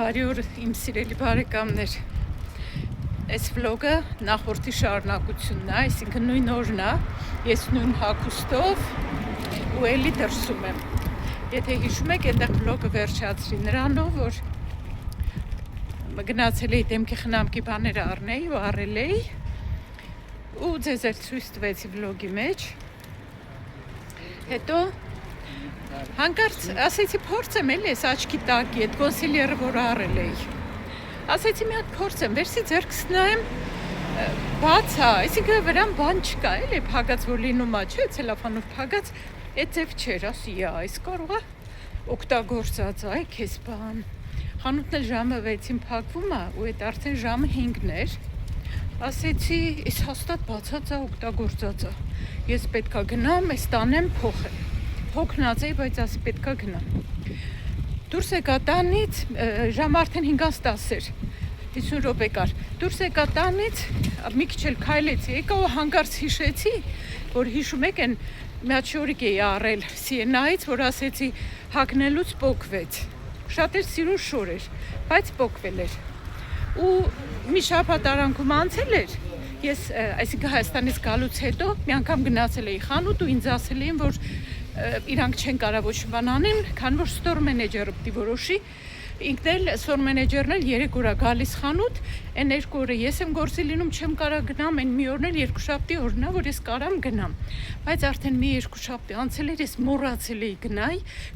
Բարի օր իմ սիրելի բարեկամներ, այս վլոգը նախորդի շարունակությունն է, այսինքն նույն օրն է, ես նույն հագուստով ու էլի դրսում եմ։ Եթե հիշում եք, այդտեղ վլոգը վերջացրի նրանով, որ գնացել էի դեմքի խնամքի բաները առնեի ու առել էի ու ձեզ էլ ցույց տվեցի վլոգի մեջ։ Հետո հանկարծ ասեցի փորձեմ էլի այս աչքի տակի այդ կոնսիլերը, որ առել էի։ Ասեցի մի հատ փորձեմ, վերցի ձեռքս նայեմ, բաց է, այսինքն վրան բան չկա, էլի փակած որ լինում է, չէ, ցելոֆանով փակած, այդ ձև չէր, ասի, այս կարող է օգտագործած, այ քեզ բան։ Խանութն էլ ժամը 6-ին փակվում է ու այդ արդեն ժամը 5-ն էր։ Ասեցի, այս հաստատ բացած է, օգտագործած է։ Ես պետքա գնամ, այս տանեմ, փոխեմ։ Հոգնած էի, բայց ասի պետքա գնամ։ Դուրս եկա տանից, ժամը արդեն 5:10 էր, 50 րոպե կար։ Դուրս եկա տանից, մի քիչ էլ քայլեցի, եկա ու հանկարծ հիշեցի, որ հիշում եք այն մի հատ շորիկ էի առել Սիենայից, որ ասեցի հագնելուց պոկվեց։ Շատ էր սիրուն շոր էր, բայց պոկվել էր։ Ու մի շաբաթ արանքում անցել էր, ես այսինքն Հայաստանից գալուց հետո մի անգամ գնացել էի խանութ ու ինձ ասել էին, որ իրանք չեն կարող ոչ բան անեն, քան որ ստոր մենեջերը պիտի որոշի։ Ինքն էլ ստոր մենեջերն էլ 3 օր է գալիս խանութ, այն 2 օրը ես եմ գործի լինում, չեմ կարող գնամ, այն մի օրն էլ երկուշաբթի օրն է, որ ես կարամ գնամ։ Բայց արդեն մի երկուշաբթի անցել էր, ես մոռացել էի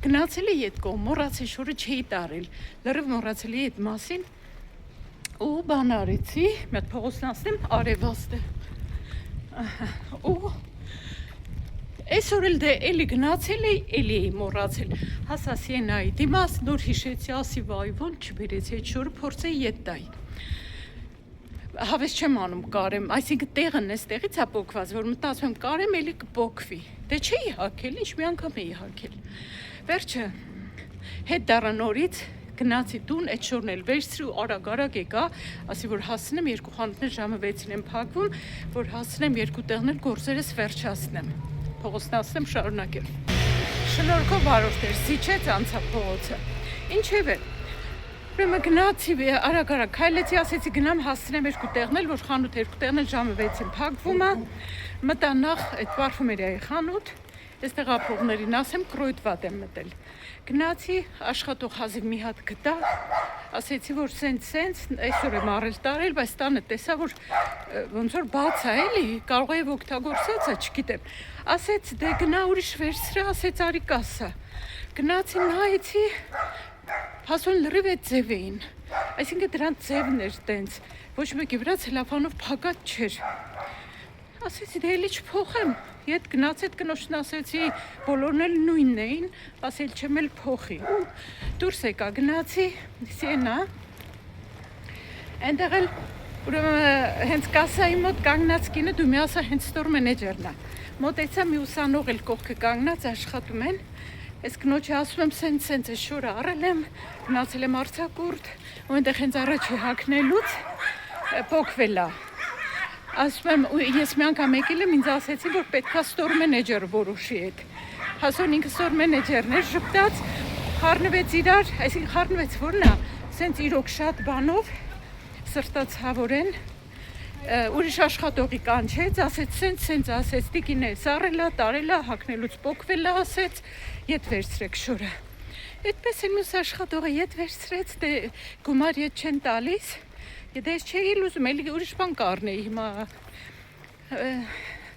գնացել էի այդ կողմ, մոռացել շորը չէի տարել։ Լրիվ մոռացել էի այդ մասին։ Ու բան արեցի, մի հատ փողոցն ասեմ, արևաստ է։ Ու այսօր էլ դե էլի գնացել էի, էլի էի մոռացել։ Հասա Սիենայի դիմաց, նոր հիշեցի, ասի վայ, ոնց չբերեցի այդ շորը, փորձեի ետ տայի։ Հավես չեմ անում կարեմ, այսինքն տեղն էստեղից է պոկված, որ մտածում եմ կարեմ էլի կպոկվի։ Դե չէի հագել, ինչ մի անգամ էի հագել։ Վերջը հետ դառա նորից գնացի տուն, այդ շորն էլ վերցրի ու արագ եկա, ասի որ հասնեմ, երկու խանութներ ժամը 6-ին են փակվում, որ հասնեմ երկու տեղն էլ գործերս վերջացնեմ։ Փողոցն ասեմ շարունակել։ Շնորհքով վարորդներ, զիջեց անցա փողոցը։ Ինչևէ, ուրեմն գնացի արագ քայլեցի, ասեցի գնամ հասնեմ երկու տեղն էլ, որ խանութ երկու տեղն էլ ժամը 6-ին փակվում է։ Մտա նախ այդ պարֆումերիայի խանութ, այստեղ ապրողներին ասեմ կրոյտվատ եմ մտել։ Գնացի աշխատող հազիվ մի հատ գտա, ասեցի որ սենց այսօր եմ առել տարել, բայց տանը տեսա որ ոնց որ բաց է էլի, կարող է օգտագործած է, չգիտեմ։ Ասեց դե գնա ուրիշ վերցրա, ասեց արի կասա։ Գնացի նայեցի, հասուն լրիվ այդ ձև էին, այսինքն դրանց ձևն էր տենց, ոչ մեկի վրա ցելոֆանով փակած չէր։ Ասեցի դե էլի չփոխեմ, ետ գնացի այդ կնոջն ասեցի բոլորն էլ նույնն էին, ասել չեմ էլ փոխի։ Ու դուրս եկա գնացի Սիենա, այնտեղ էլ ուրեմն հենց կասայի մոտ կանգնած կինը դու մի ասա հենց ստոր մենեջերն է։ Մոտեցա մի ուսանող էլ կողքը կանգնած աշխատում են, այս կնոջը ասում եմ սենց այս շորը առել եմ, գնացել եմ արձակուրդ, ու այնտեղ հենց առաջի հագնելուց պոկվել է։ Ասում եմ, ես մի անգամ եկել եմ, ինձ ասեցի, որ պետքա ստոր մենեջերը որոշի այդ։ Հասուն ինքը ստոր մենեջերն էր ժպտաց, խառնվեց իրար, այսինքն խառնվեց որն է, սենց իրոք շատ բանով, սրտացավորեն, ուրիշ աշխատողի կանչեց, ասեց, սենց ասեց, տիկին է, սառելա, տարելա, հագնելուց պոկվել է, ասեց, ետ վերցրեք շորը։ Այդպես էլ մյուս աշխատողը ետ վերցրեց, դե գումար ետ չեն տալիս։ Եթե ես չէի ուզում, էլի ուրիշ բան կառնեի հիմա,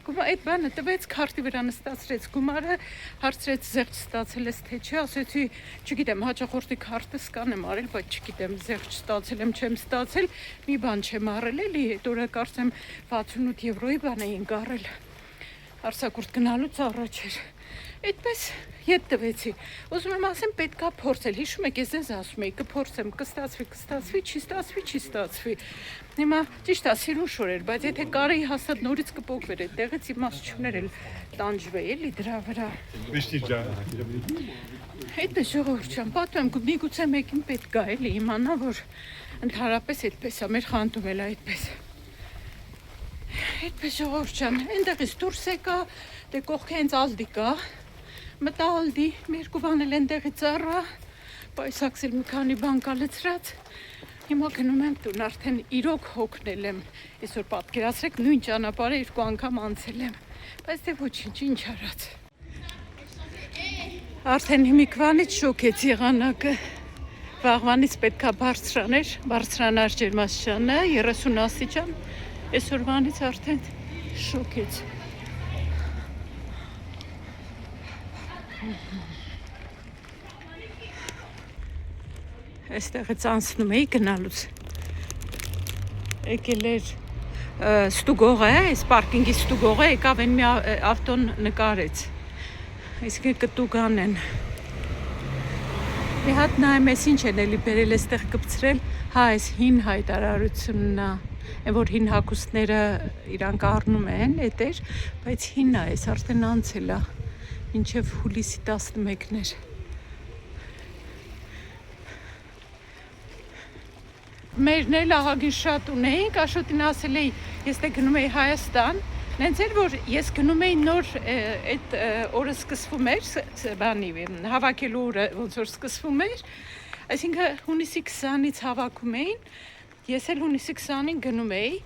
այդ բանը տվեց, քարտի վրա նստացրեց գումարը, հարցրեց զեղչ ստացել ես թե չէ, ասեցի, չգիտեմ, հաճախորդի քարտը սկան եմ արել, բայց չգիտեմ, զեղչ ստացել եմ, չեմ ստացել, մի բան չեմ առել, էլի, այդ օրը կարծեմ 68 եվրոյի բան էինք առել, արձակուրդ գնալուց առաջ էր։ Այդպես ետ տվեցի, ուզում եմ ասեմ պետքա փորձել, հիշում եք ես ձեզ ասում էի կփորձեմ, կստացվի, չի ստացվի, հիմա ճիշտ է սիրուն շոր էր, բայց եթե կարեի հաստատ նորից կպոկվեր այդտեղից իմաստ չուներ էլ տանջվեի էլի դրա վրա։ Այդպես ժողովուրդ ջան, պատմեմ, միգուցե մեկին պետք է էլի իմանա, որ ընդհանրապես այդպես է, մեր խանութում էլ այդպես։ Այդպես ժողովուրդ ջան, այնտեղից դուրս եկա, դե կողքը հենց ալդի կա, մտա ալդի, մի երկու բան էլ այնտեղից առա, Բայց աքսել մի քանի բան կալեցրած։ Հիմա գնում եմ տուն, արդեն իրոք հոգնել եմ։ Այսօր պատկերացրեք նույն ճանապարհը 2 անգամ անցել եմ։ Բայց դե ոչինչ, ինչ արած։ Արդեն հիմիկվանից շոկեց եղանակը։ Վաղվանից պետքա բարձրանար ջերմաստիճանը 30 աստիճան։ Այսօրվանից արդեն շոկեց։ Այստեղից անցնում էի գնալուց։ Եկել էր ստուգողը, այս պարկինգի ստուգողը եկավ այն մի ավտոն նկարեց։ Իսկ կտուգան են։ Մի հատ նայեմ ես ինչ են էլի բերել այստեղ կպցրել, հա այս հին հայտարարությունն է, որ հին հագուստները իրանք առնում են, էտեր, բայց հինն է, այս արդեն անցել է, մինչև հուլիսի 11-ներ։ Մերն էլ աղագին շատ ունեինք, Աշոտին ասել էի, ես դե գնում էի Հայաստան, նենց էր, որ ես գնում էի նոր այդ օրը սկսվում էր, բանի, հավաքելու օրը ոնց որ սկսվում էր, այսինքն հունիսի 20-ից հավաքում էին, ես էլ հունիսի 20-ին գնում էի,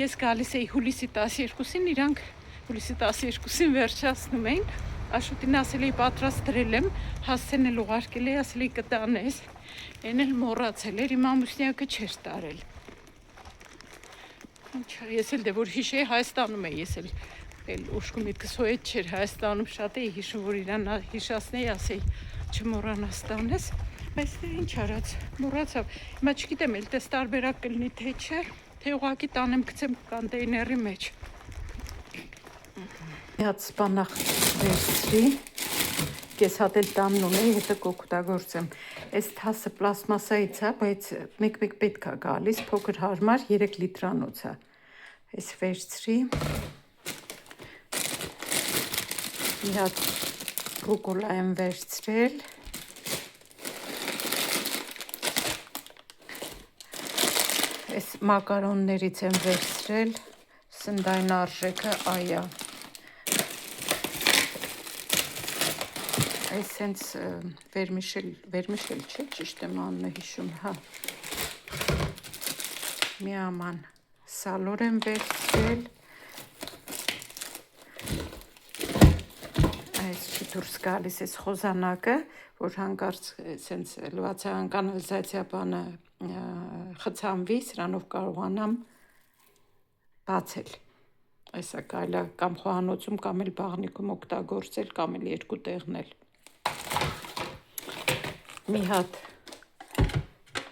ես գալիս էի հուլիսի 12-ին, իրանք հուլիսի 12-ին վերջացնում էին, Աշոտին ասել էի պատրաստ դրել եմ, հասցեն էլ ուղարկել էի, ասել էի կտանես, այն էլ մոռացել էր, իմ ամուսնյակը չէր տարել։ Ես էլ դե որ հիշեի Հայաստանում էի, ես էլ ուշքում միտքս հոյետ չէր Հայաստանում շատ էի հիշում, որ իրան հիշացնեի, ասեի չմոռանաս տանես, բայց դե ինչ արած, մոռացավ։ Հիմա չգիտեմ, էլ տես տարբերակ կլինի թե չէ, թե ուղղակի տանեմ գցեմ կոնտեյների մեջ։ Մի հատ սպանախ վերցրի, կես հատ էլ տանն ունեի, հետը կօգտագործեմ։ Այս թասը պլաստմասայից է, բայց մեկ-մեկ պետք է գալիս, փոքր հարմար 3 լիտրանոց է։ Այս վերցրի։ Մի հատ ռուկոլա եմ վերցրել։ Այս մակարոններից եմ վերցրել, սնդային արժեքը այա։ Այս սենց վերմիշել չէ, ճիշտ եմ աննը հիշում, հա։ Մի աման սալոր եմ վերցրել, այս չի դուրս գալիս այս խոզանակը, որ հանկարծ սենց լվացական կանալիզացիա բանը խցանվի, սրանով կարողանամ բացել։ Այսա կարելի է կամ խոհանոցում, կամ էլ բաղնիկում օգտագործել, կամ էլ երկու տեղնել։ Մի հատ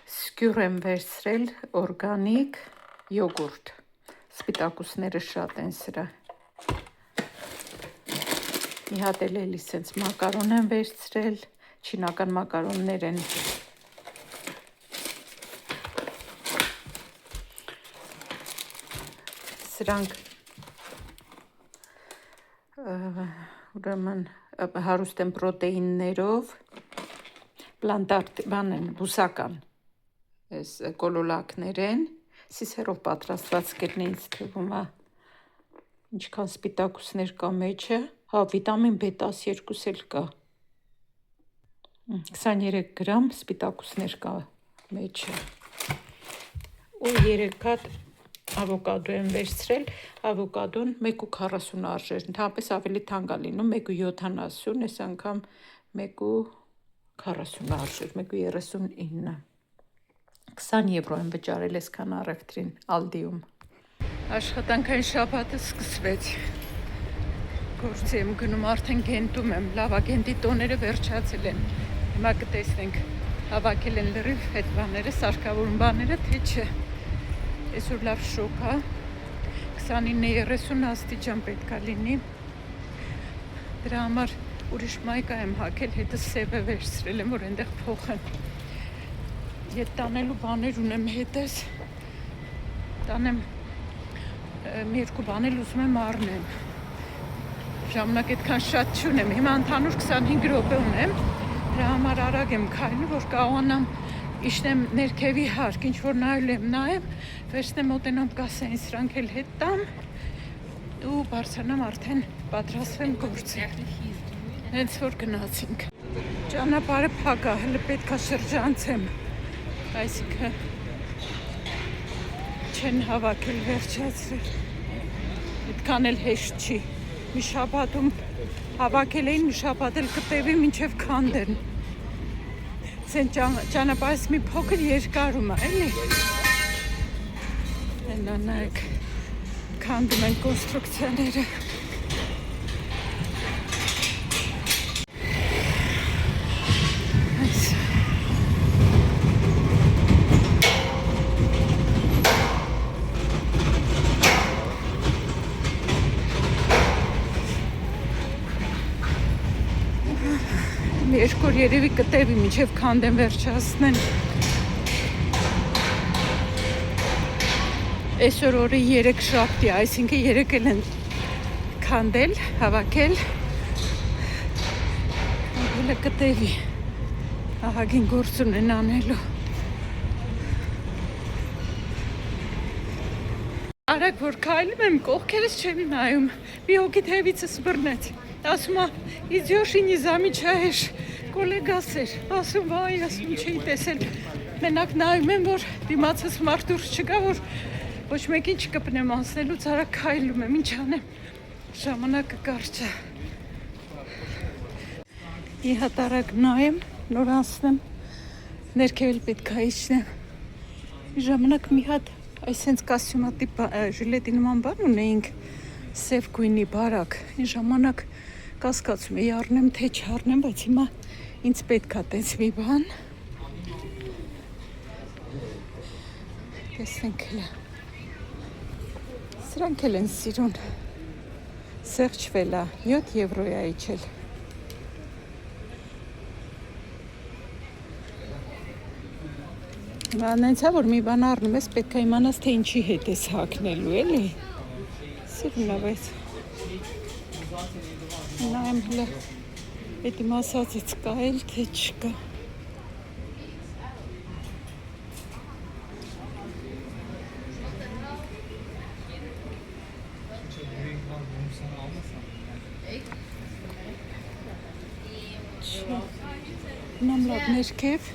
սկյուր եմ վերցրել, օրգանիկ յոգուրտ, սպիտակուսները շատ են սրա։ Մի հատ էլ սենց մակարոն եմ վերցրել, չինական մակարոններ են։ Սրանք ուրեմն հարուստ են պրոտեիններով, բան են, բուսական, այս կոլոլակներ են, սիսերով պատրաստված կերն ինձ թվում է, ինչքան սպիտակուսներ կա մեջը, հա, վիտամին B12 էլ կա, 23 գրամ սպիտակուսներ կա մեջը, ու 3 հատ ավոկադո եմ վերցրել, ավոկադոն 1.40 արժեր, ընդհանրապես ավելի թանկ է լինում, 1.70, այս անգամ 1.40 արժեր, 1.39, 20 եվրո եմ վճարել այսքան առևտրին, Ալդիում։ Աշխատանքային շաբաթը սկսվեց, գործի եմ գնում, արդեն Գենտում եմ, լավագենտի տոները վերջացել են, հիմա կտեսնենք, հավաքել են լրիվ հետ բաները, սարքավորում բաները, թե չէ, այսօր լավ շոկ է, 29-30 աստիճան պետք է լինի, դրա համար ուրիշ մայկա եմ հակել, հետը սև է վերցրել եմ, որ այնտեղ փոխեմ, ետ տանելու բաներ ունեմ հետս, տանեմ մի երկու բանել ուզում եմ առնեմ, ժամանակ այդքան շատ չունեմ, հիմա ընդհանուր 25 րոպե ունեմ, դրա համար արագ եմ քայլում, որ կարողանամ իշնեմ ներքևի հարկ, ինչ որ նայել եմ նայեմ, վերցնեմ մոտենամ կասեին սրանք էլ հետ տամ ու բարձրանամ արդեն պատրաստվեմ գործել, հենց որ գնացինք։ Ճանապարհը փակ է, հələ պետք է շրջանցեմ, այսինքն չեն հավաքել վերջացրել, այդքան էլ հեշտ չի, մի շաբաթում հավաքել էին, մի շաբաթ էլ կտևի մինչև քանդեն, ճանապարհս մի փոքր երկարում է, էլի, այնա նայեք, քանդում են կոնստրուկցիաները, երկու օր երևի կտևի մինչև քանդեն վերջացնեն։ Այսօր օրը 3 շաբթի, այսինքն 3 էլ են քանդել, հավաքել։ Հələ կտևի։ Ահագին գործ ունեն անելու։ Արագ որ քայլում եմ, կողքերս չեմ նայում։ Մի հոգի թևիցս բռնեց։ Ասում է, իդիոշի не замечаешь, կոլեգաս էր, ասում վայ, ասում չէի տեսել, մենակ նայում եմ, որ դիմացս մարդ դուրս չկա, որ ոչ մեկին չկպնեմ անցնելուց արագ քայլում եմ, ինչ անեմ, ժամանակը կարճ է։ Մի հատ արագ նայեմ, նոր անցնեմ, ներքև էլ պետք է իջնեմ, ժամանակ մի հատ այսենց կոստյումատիպ ժիլետի նման բան ունեինք, սև գույնի բարակ, այն ժամանակ կասկածում էի առնեմ, թե չառնեմ, բայց հիմա ինձ պետք է տենց մի բան։ Տեսնենք հլը։ Սրանք էլ են սիրուն։ Սեղճվել է, 7 եվրո է իջել։ Նենց է, որ մի բան առնում ես, պետք է իմանաս, թե ինչի հետ ես հագնելու, էլի։ Սիրուն է, բայց նայեմ հլը էդ իմ ասածից կա էլ, թե չկա։ Նամ լավ ներքև։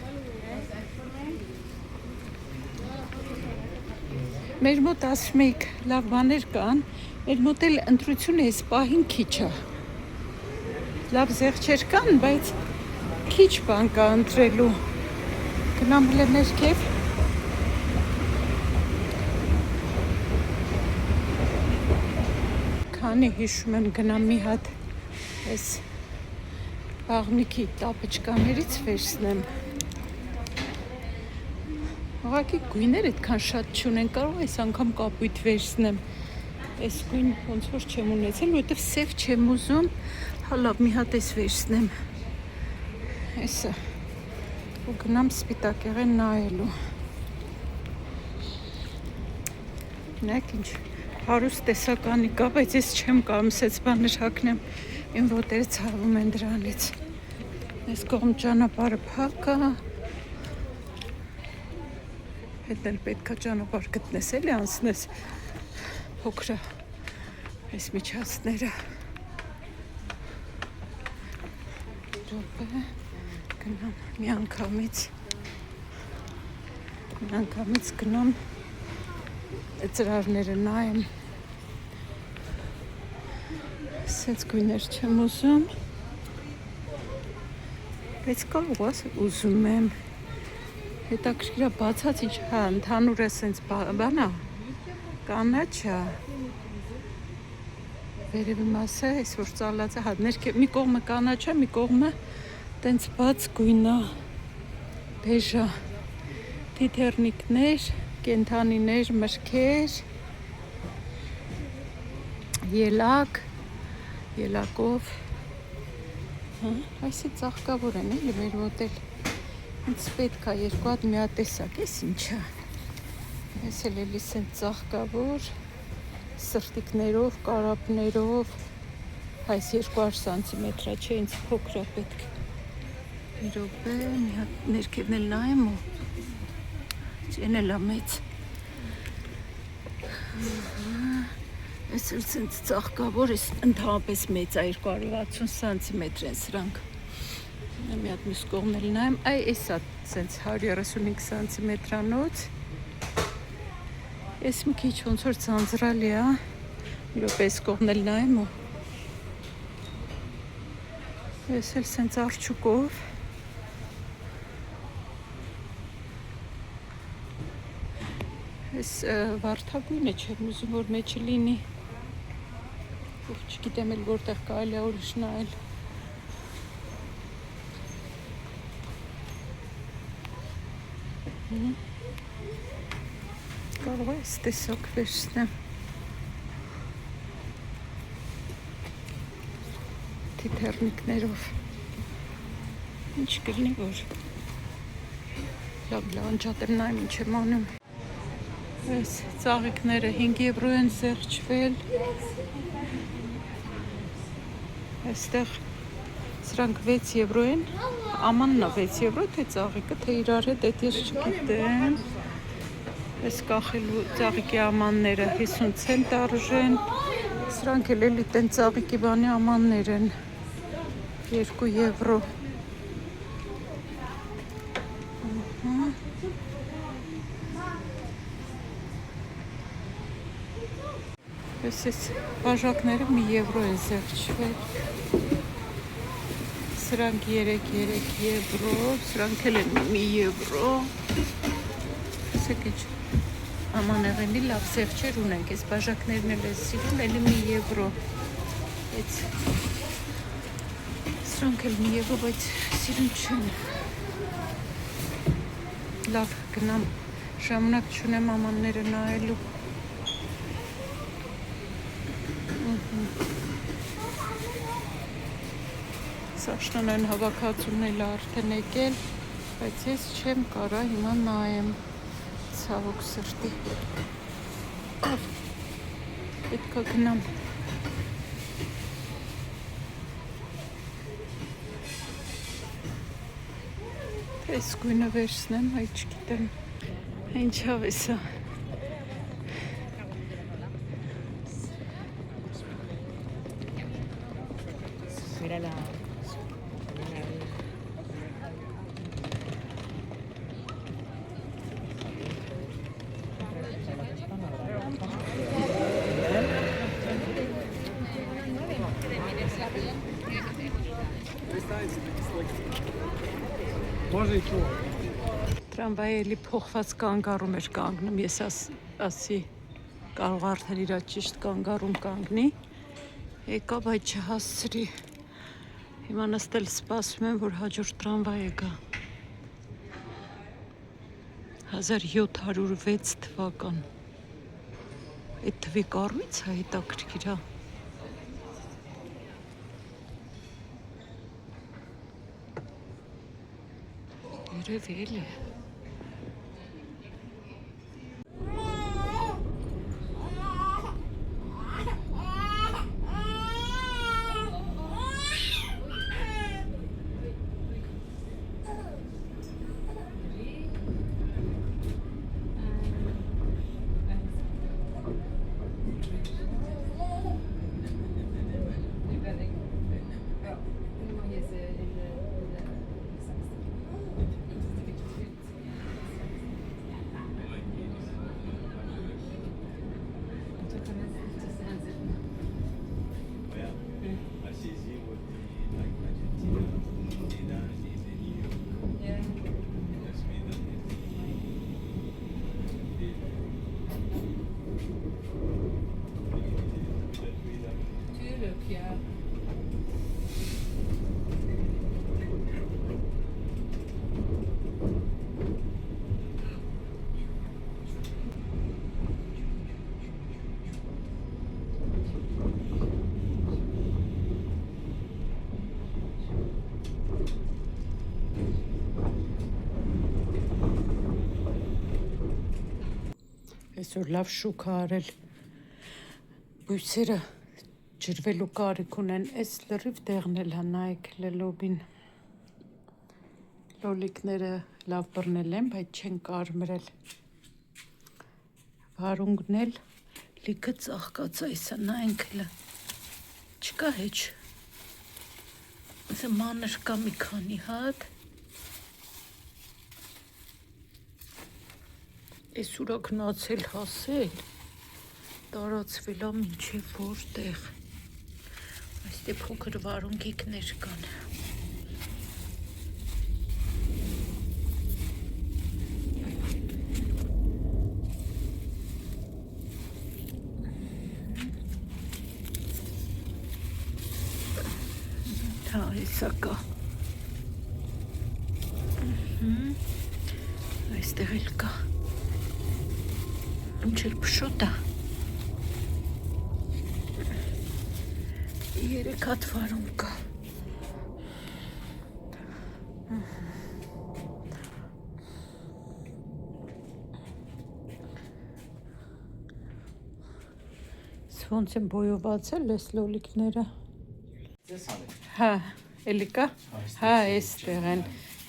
Մեր մոտ ասում էիք լավ բաներ կան, մեր մոտ էլ ընտրությունը այս պահին քիչ է։ Լավ զեղչեր կան, բայց քիչ բան կա ընտրելու։ Գնամ հլը ներքև։ Քանի հիշում եմ գնամ մի հատ այս բաղնիքի տապճկաներից վերցնեմ։ Ուղղակի գույներ այդքան շատ չունեն, կարող այս անգամ կապույտ վերցնեմ։ Այս գույն ոնց որ չեմ ունեցել, որովհետև սև չեմ ուզում, հա լավ մի հատ էս վերցնեմ։ Էսը։ Ու գնամ սպիտակեղեն նայելու։ Նայեք ինչ հարուստ տեսականի կա, բայց ես չեմ կարում սեց բաներ հագնեմ, իմ ոտերը ցավում են դրանից։ Այս կողմ ճանապարհը փակ է։ Հետ էլ պետք է ճանապարհ գտնես, էլի անցնես փոքր այս միջանցքները։ Րոպե, գնամ միանգամից գնամ ծրարները նայեմ։ Սենց գույներ չեմ ուզում, բայց կարող ես ուզում եմ։ Հետաքրքիր է բացած ինչ, հա, ընդհանուր է սենց բան է, կանաչ է։ Վերևի մասը, այս որ ծալած է, հա, ներքև մի կողմը կանաչ է, մի կողմը տենց բաց գույն է, բեժ է։ Թիթեռնիկներ, կենդանիներ, մրգեր, ելակ, ելակով։ Այսի ծաղկավոր են, էլի մեր մոտ էլ։ Ինձ պետք է երկու հատ միատեսակ, ես ինչա։ Ես էլ էլի սենց ծաղկավոր, սրտիկներով, կարապներով, այս 200 սանտիմետրա չէ, ինձ փոքր է պետք։ Մի րոպե, մի հատ ներքևն էլ նայեմ ու չեն էլ է մեծ։ Ես էլ սենց ծաղկավոր, ես ընդհանրապես մեծ է, 260 սանտիմետր են սրանք։ Մի հատ մյուս կողմն էլ նայեմ, այ էսա սենց 135 սանտիմետրանոց։ Ես մի քիչ ոնց որ ցանցրալի է, մի րոպե կողմն էլ նայեմ ու ես էլ սենց արջուկով ես վարդագույնը չեմ ուզում, որ մեջը լինի, չգիտեմ էլ որտեղ կարելի է ուրիշ նայել։ Կարող է տեսակ վերցնեմ։ Թիթեռնիկներով։ Ինչ կլինի, որ լավ անջատեմ նայեմ ինչ եմ անում։ Այս ծաղիկները 5 եվրո են զեղչվել։ Այստեղ սրանք 6 եվրո են, ամանն է 6 եվրո, թե ծաղիկը, թե իրար հետ, այդ ես չգիտեմ։ Այս կախելու ծաղիկի ամանները 50 ցենտ արժեն, սրանք էլ էլի տեն ծաղիկի բանի ամաններ են, 2 եվրո։ Այս բաժակները 1 եվրո են զեղչվել, սրանք 3 եվրո, սրանք էլ են 1 եվրո, ասեք ինչ ամանեղենի լավ զեղչեր ունենք, այս բաժակներն էլ ես սիրում, էլի 1 եվրո, սրանք էլ 1 եվրո, բայց սիրում չեն, լավ գնամ, ժամանակ չունեմ ամանները նայելու։ Սաշնան են հավաքածուն էլ արդեն եկել, բայց ես չեմ կարա հիմա նայեմ ցավոք սրտի։ Պետք է գնամ։ Այս գույնը վերցնեմ, այ չգիտեմ, ինչավ է սա։ Տրամվայի էլի փոխված կանգառում էր կանգնում, ես ասի կարող արդեն իրա ճիշտ կանգառում կանգնի, եկավ այդ չհասցրի, հիմա նստել սպասում եմ, որ հաջորդ տրամվայը գա, 1706 թվական, այդ թվի կառույց է հետաքրքիր է։ Երևի էլի։ Այսօր լավ շուք է արել, բույսերը ջրվելու կարիք ունեն, այս լրիվ տեղն էլ նայեք լոլոբին, լոլիկները լավ բռնել են, բայց չեն կարմրել, վարունգն էլ լիքը ծաղկած այսա, նայենք լը, չկա հեչ, Մանր կա մի քանի հատ։ Այս ուրա գնացել հասել, տարածվել է մինչև որտեղ։ Այստեղ փոքր վարունգիկներ կան։ Հա, հեսա կա։ Այստեղ էլ կա։ Ինչ էլ փշոտ է։ 3 հատ վարունգ կա։ Ոնց են բոյովացել այս լոլիկները։ Հա, էլի կա։ Հա, այստեղ են,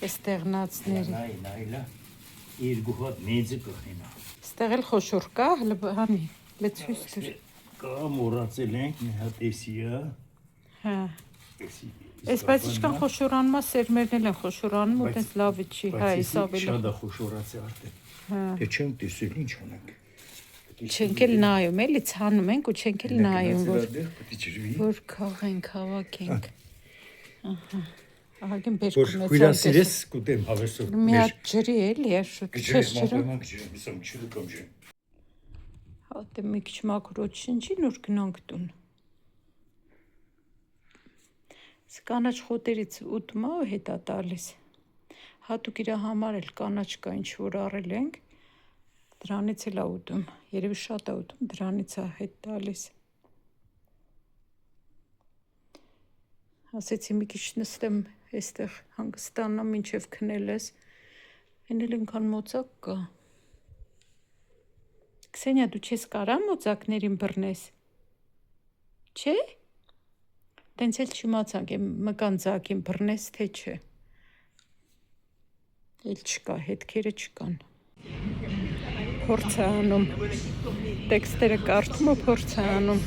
այս տեղնացների։ Նայլա, երկու հատ մեծը կխինա։ Այստեղ էլ խոշոր կա, հանի, լեցույց դուր։ Կա մոռացել ենք մի հատ էսիա։ Հա։ Այս բայց ինչքան խոշորանում է, սերմերն էլ են խոշորանում, ու տես լավը չի, հա, այս ավելի։ Շատ է խոշորացել արդեն։ Դե չենք տեսել, ինչ անենք։ Չենք էլ նայում, էլի ցանում ենք ու չենք էլ նայում, որ քաղենք, հավաքենք։ Ահա։ Ահագին բերք ունեցան։ Որ հյուրասիրես կուտեմ հավեսով։ Մի հատ ջրի էլի է շուտ։ Հա, դե մի քիչ մաքրոց շնչի, նոր գնանք տուն։ Կանաչ խոտերից ուտում է ու հետ է տալիս։ Հատուկ իր համար էլ կանաչ կա, ինչ որ առել ենք, դրանից էլ է ուտում, երևի շատ է ուտում, դրանից է հետ տալիս։ Ասեցի մի քիչ նստեմ այստեղ հանգստանամ, մինչև քնել ես, են էլ ենքան մոծակ կա։ Քսենիա, դու չես կարա մոծակներին բռնես, չէ՞։ Տենց էլ չիմացանք, մկան ձակին բռնես, թե չէ։ Էլ չկա, հետքերը չկան։ Փորձ է անում, տեքստերը կարդում ու փորձ է անում։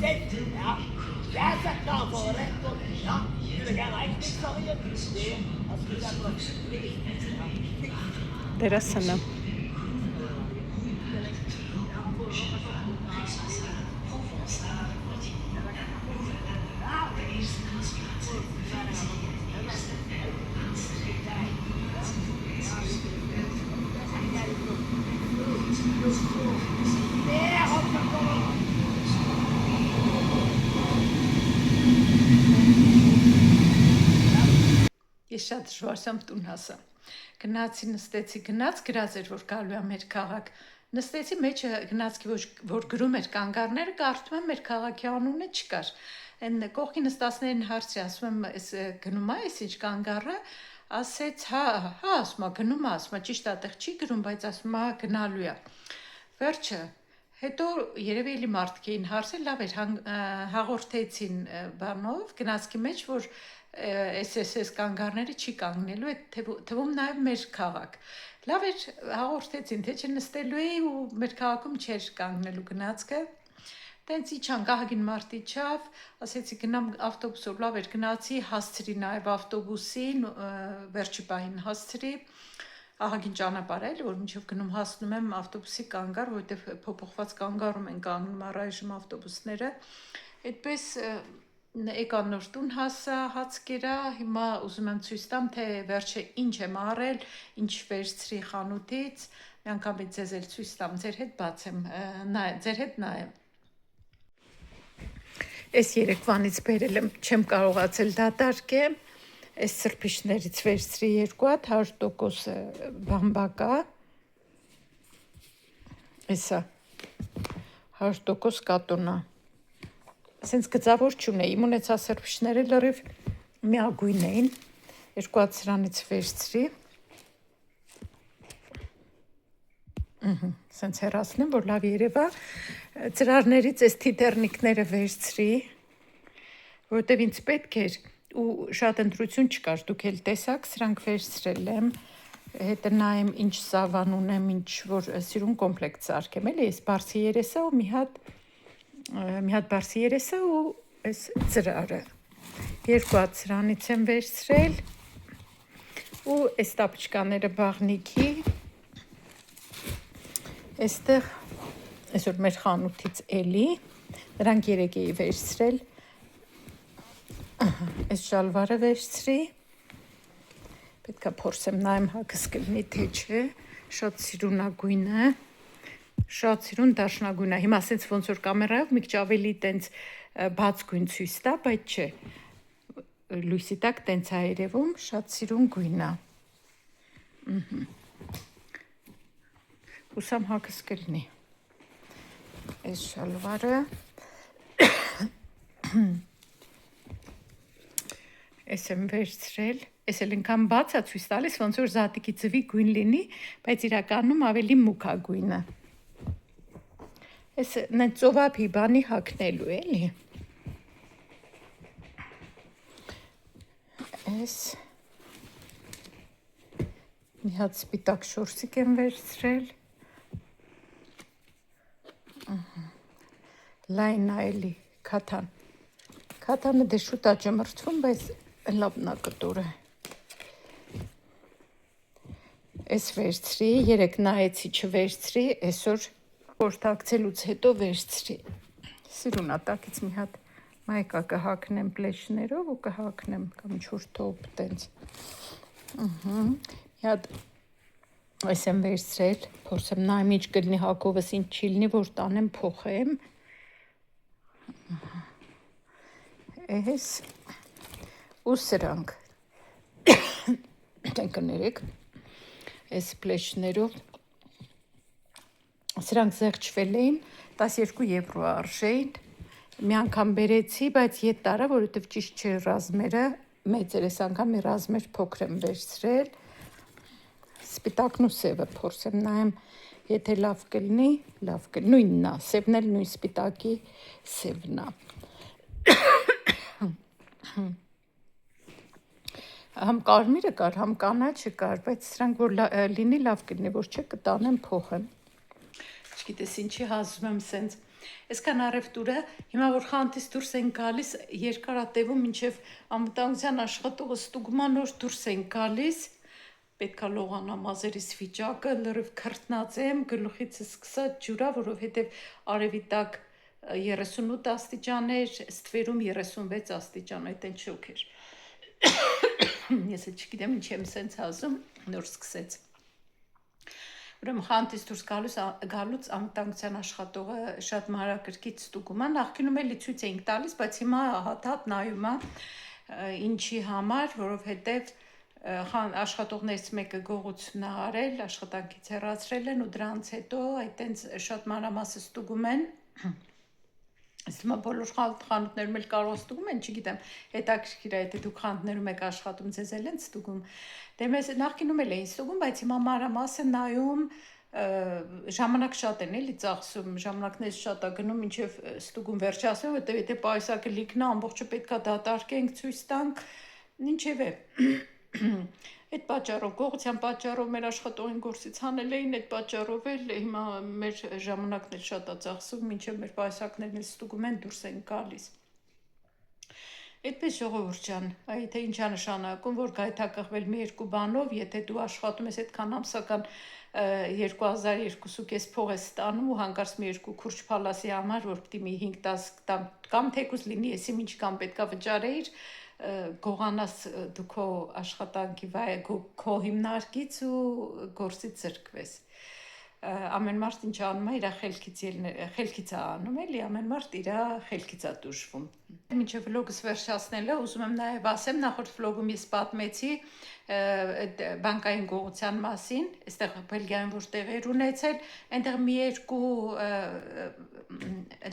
Դերասանը։ Ես շատ դժվարությամբ տուն հասա։ Գնացի, նստեցի, գնաց գրած էր, որ գալու է մեր քաղաք։ Նստեցի մեջը գնացքի որ գրում էր կանգառները, կարդում եմ մեր քաղաքի անունը չկար։ Այն կողքի նստածներին հարցրի, ասում եմ, այս գնում է, այս ինչ կանգառը, ասեց, հա, ասում է, գնում է, ասում է, ճիշտ այդտեղ չի գրում, բայց ասում է, գնալու է։ Վերջը, հետո երևի էլի մարդիկ էին հարցել, լավ էր, հաղորդեցին բանով, գնացքի մեջ, որ SSS կանգառները չի կանգնելու, այդ թվում նաև մեր քաղաք։ Լավ էր, հաղորդեցին, թե չնստելու էի ու մեր քաղաքում չէր կանգնելու գնացքը։ Տենց իջանք, ահագին մարդ իջավ, ասեցի գնամ ավտոբուսով, լավ էր, գնացի, հասցրի նաև ավտոբուսին, վերջի պահին հասցրի, ահագին ճանապարհ էլ, որ մինչև գնում հասնում եմ ավտոբուսի կանգառ, որովհետև փոփոխված կանգառում են կանգնում առայժմ ավտոբուսները։ Այդպես եկա նոր տուն հասա, հաց կերա, հիմա ուզում եմ ցույց տամ, թե վերջը ինչ եմ առել, ինչ վերցրի խանութից, մի անգամ ձեզ էլ ցույց տամ, ձեր հետ բացեմ, ձեր հետ նայեմ։ Այս երեկվանից բերել եմ, չեմ կարողացել դատարկեմ, այս սրբիչներից վերցրի 2 հատ, 100% բամբակա, էսա 100% կատոնա։ Ասենց գծավոր չունեի, իմ ունեցա սրբիչները լրիվ միագույն էին, 2 հատ սրանից վերցրի, ասենց հեռացնեմ, որ լավ երևա, ծրարներից այս թիթեռնիկները վերցրի, որովհետև ինձ պետք էր ու շատ ընտրություն չկար, դուք էլ տեսաք, սրանք վերցրել եմ, հետը նայեմ ինչ սավան ունեմ, ինչ որ սիրուն կոմպլեկտ սարքեմ, էլի այս բարձի երեսա ու մի հատ բարձի երեսա ու այս ծրարը, երկու հատ սրանից եմ վերցրել ու այս տապչկաները բաղնիքի այստեղ այսօր մեր խանութից էլի նրանք 3 էի վերցրել այս շալվարը վերցրի պետք է փորձեմ նայեմ հագս կլինի թե չէ շատ սիրունագույն է շատ սիրուն դաշնագույն է հիմա ասենց ոնց որ կամերայով մի քիչ ավելի տենց բաց գույն ցույց տա բայց չէ լույսի տակ տենց է երևում շատ սիրուն գույն է Ուսամ հագս կլինի այս շալվարը այս եմ վերցրել այս էլ ինքան բաց է ցույց տալիս ոնց որ զատիկի ձվի գույն լինի բայց իրականում ավելի մուգ է գույնը այս նենց ծովափի բանի հագնելու էլի այս մի հատ սպիտակ շորսիկ եմ վերցրել լայն է էլի քաթանը դե շուտ է ջմրթվում բայց լավն է կտորը այս վերցրի 3 նայեցի չվերցրի այսօր խորհրդակցելուց հետո վերցրի սիրուն է տակից մի հատ մայկա կհագնեմ պլեշներով ու կհագնեմ կամ ինչ-որ թոփ տենց մի հատ այս եմ վերցրել փորձեմ նայեմ ինչ կլինի հագովս ինչ չի լինի որ տանեմ փոխեմ այս ու սրանք կներեք այս պլեշներով սրանք զեղչվել էին 12 եվրո արժեին մի անգամ բերեցի բայց ետ տարա որովհետև ճիշտ չէ ռազմերը մեծ էր այս անգամ մի ռազմեր փոքր եմ վերցրել սպիտակն ու սևը փորձեմ նայեմ եթե լավ կլինի նույնն է սևն էլ նույն սպիտակի սևն է համ կարմիրը կար համ կանաչը կար բայց սրանք որ լինի լավ կլինի որ չէ կտանեմ փոխեմ չգիտես ինչի հազում եմ սենց այսքան առևտուրը հիմա որ խանութից դուրս են գալիս երկար է տևում մինչև անվտանգության աշխատողը ստուգման օր դուրս են գալիս պետքա լողանա մազերիս վիճակը լրիվ քրտնած եմ գլուխիցս սկսած ջուրա որովհետև արևի տակ 38 աստիճան էր ստվերում 36 աստիճան այդ են շոկ էր ես էլ չգիտեմ ինչ եմ սենց հազում նոր սկսեց Ուրեմն խանութից դուրս գալուց անվտանգության աշխատողը շատ մանրակրկիտ ստուգում է նախկինում էլի ցույց էինք տալիս բայց հիմա հատ նայում է ինչի համար որովհետև աշխատողներից մեկը գողություն է արել աշխատանքից հեռացրել են ու դրանից հետո այտենց շատ մանրամասը ստուգում են Հիմա բոլոր խանութներում էլ կարող ստուգում են, չգիտեմ, հետաքրքիր է, եթե դուք խանութներում եք աշխատում, ձեզ էլ են ստուգում։ Դե մեզ նախկինում էլ էին ստուգում, բայց հիմա մանրամասը նայում ժամանակ շատ են էլի ծախսում, ժամանակներից շատ է գնում, մինչև ստուգում վերջացնում, որտեղ եթե պայուսակը լիքնա, ամբողջը պետքա դատարկենք, ցույց տանք, ինչև է։ Այդ պատճառով, գողության պատճառով մեր աշխատողին գործից հանել էին, այդ պատճառով էլ հիմա մեր ժամանակն էլ շատ է ծախսում, մինչև մեր պայուսակներն էլ ստուգում են, դուրս են գալիս։ Այդպես ժողովուրդ ջան, եթե ինչ է նշանակում, որ գայթակղվել մի երկու բանով, եթե դու աշխատում ես այդքան ամսական 2200 փող ես ստանում ու հանկարծ մի երկու քուրջ փալասի համար, որ պիտի մի 5-10 կամ թեկուզ լինի, եսի ինչ կամ պետքա վճարեիր, գողանաս դու քո աշխատանքի քո հիմնարկից ու գործից զրկվես ամեն մարդ ինչ անում է իր խելքից է անում էլի ամեն մարդ իր խելքից է դժվում մինչև վլոգս վերջացնելը ուզում եմ նաև ասեմ նախորդ վլոգում ես պատմեցի բանկային գողության մասին այստեղ Բելգիայում որ տեղեր ունեցել այնտեղ մի երկու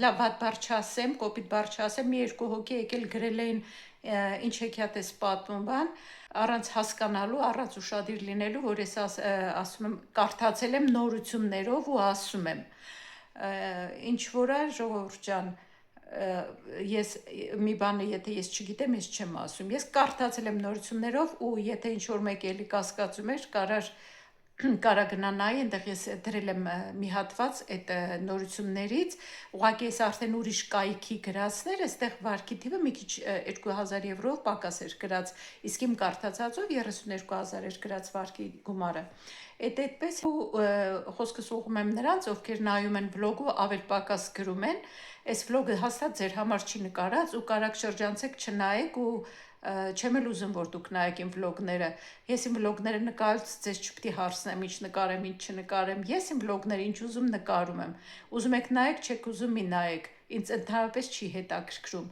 լավ բառ չասեմ կոպիտ բառ չասեմ մի երկու հոգի եկել գրել էին ինչ հեքիաթ է պատմում բան առանց հասկանալու առանց ուշադիր լինելու որ ես ասում եմ կարդացել եմ նորություններով ու ասում եմ ինչ որ է ժողովուրդ ջան ես մի բանը եթե ես չգիտեմ ես չեմ ասում ես կարդացել եմ նորություններով ու եթե ինչ որ մեկ էլի կասկածում էր կարար կարա գնանայի, այնտեղ ես դրել եմ մի հատված այդ նորություններից, ուղղակի ես արդեն ուրիշ կայքի գրածներ, այստեղ վարկի թիվը մի քիչ 2000 եվրով պակաս էր գրած, իսկ իմ կարդացածով 32000 էր գրած վարկի գումարը։ Այդ այդպես ու խոսքս ուղղում եմ նրանց, ովքեր նայում են վլոգը, ավել պակաս գրում են, այս վլոգը հաստատ ձեր համար չի նկարած ու կարաք շրջանցեք չնայեք ու չեմ էլ ուզում, որ դուք նայեք իմ վլոգները։ Ես իմ վլոգները նկարելուց ձեզ չպետք է հարցնեմ, ինչ նկարեմ, ինչ չնկարեմ։ Ես իմ վլոգները ինչ ուզում նկարում եմ։ Ուզում եք նայեք, չեք ուզում մի նայեք։ Ինձ ընդհանրապես չի հետաքրքրում։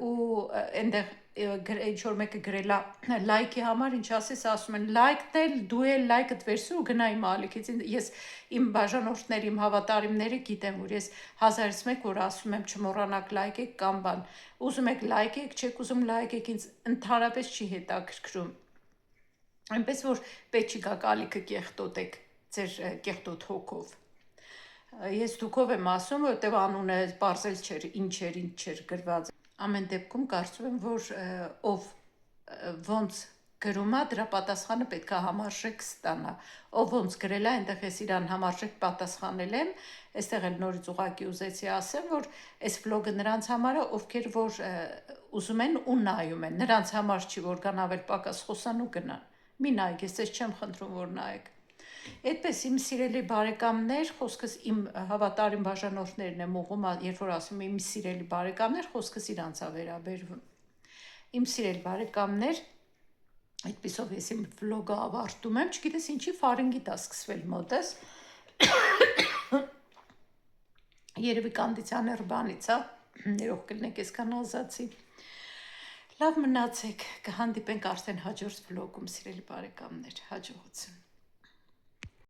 Ու այնտեղ ինչ որ մեկը գրել է լայքի համար, ինչ ասես, ասում են լայքն էլ դու էլ լայքդ վերցրու ու գնա իմ ալիքից։ Ես իմ բաժանորդների, իմ հավատարիմները գիտեմ, որ ես 1001 որ ասում եմ չմոռանաք լայքեք կամ բան։ Ուզում եք լայքեք, չեք ուզում լայքեք, ինձ ընդհանրապես չի հետաքրքրում։ Այնպես որ պետք չի գաք ալիքը կեղտոտեք ձեր կեղտոտ հոգով։ Ես դուքով եմ ասում, որտեվ անունը պարզել չէր, ինչ էր գրված։ Ամեն դեպքում կարծում եմ, որ ով ոնց գրում է, դրա պատասխանը պետք է համարժեք ստանա։ Ով ոնց գրել է, այնտեղ ես իրան համարժեք պատասխանել եմ, այստեղ էլ նորից ուղղակի ուզեցի ասեմ, որ այս վլոգը նրանց համար է, ովքեր որ ուզում են ու նայում են, նրանց համար չի, որ կան ավել պակաս խոսան ու գնան։ Մի նայեք, ես ձեզ չեմ խնդրում, որ նայեք։ Այդպես իմ սիրելի բարեկամներ, խոսքս իմ հավատարիմ բաժանորդներն եմ ուղղում, երբ որ ասում եմ իմ սիրելի բարեկամներ, խոսքս իրանց է վերաբերվում։ Իմ սիրելի բարեկամներ, այդպիսով ես իմ վլոգը ավարտում եմ, չգիտես ինչի ֆարինգիտ է սկսվել մոտս։ Երևի կոնդիցիոներ բանից է, ներող կլինեք այսքան ազացի։ Լավ մնացեք, կհանդիպենք արդեն հաջորդ վլոգում, սիրելի բարեկամներ, հաջողություն։